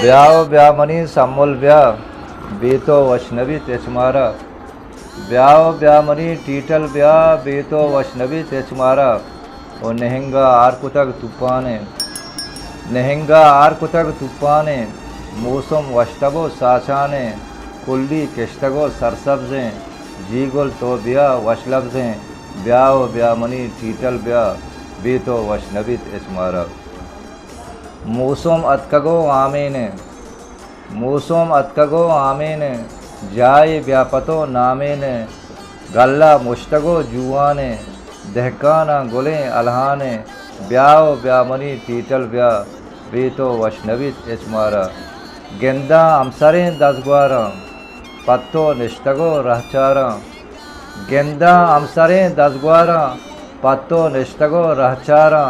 ब्याव ब्यामनी समूल ब्या बेतो वैष्णवी तेचमारा। ब्याव ब्यामनी टीटल ब्या बेतो वैष्णवी तेचमारा। ओ नेहंगा आरकुतग तुपाने नेहंगा आरकुतग तुपाने मौसम वष्टगो साचाने कुल्ली केष्टगो सरसब्जें जीगुल तो ब्या वशलब्जें ब्याव ब्यामनी टीटल ब्या बेतो वैष्णवी तेचमारा। मौसम अतकगो आमीने मौसम अतकगो आमीने जाय व्यापतो नामेने गल्ला मुश्तगो जुआने दहकाना गुले अलहाने ब्याव ब्यामनी टीटल ब्या बेतो वैष्णवित एचमारा। गेंदा अमसरें दसग्वारा पत्तो निष्ठगो रहचारा। गेंदा अमसरें दसग्वारा पत्तो निष्ठगो रहचारा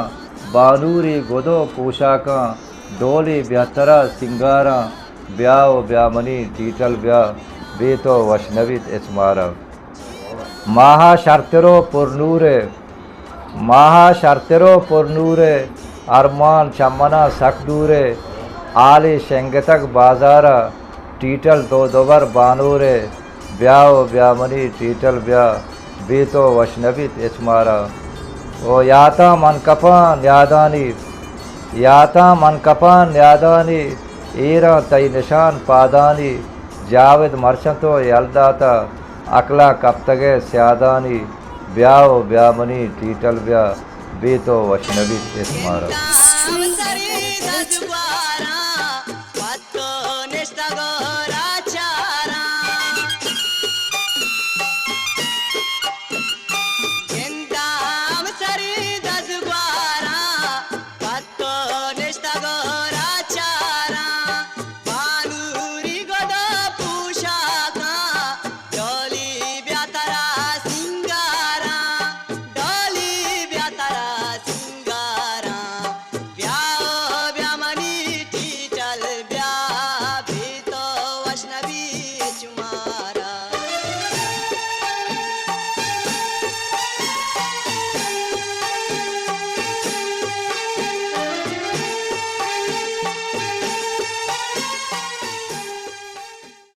बानूरी गोदो पोशाका डोली ब्यातरा सिंगारा ब्याव ब्यामनी टीटल ब्या बेतो वैष्णवित एचमारा। माहा शर्तरो पुरनूरे अरमान चमना सकदूरे आली शेंगतक बाजारा टीटल दो दोबर बानूरे ब्याव ब्यामनी टीटल ब्या बेतो वैष्णवित एचमारा। ओ याता मन कपान यादानी ईरा तई निशान पादानी जावेद मर्चंतो यलदाता अकला कप्तगे स्यादानी ब्याव ब्यामनी टीटल ब्या बेतो वैष्णवी तेस्मारा।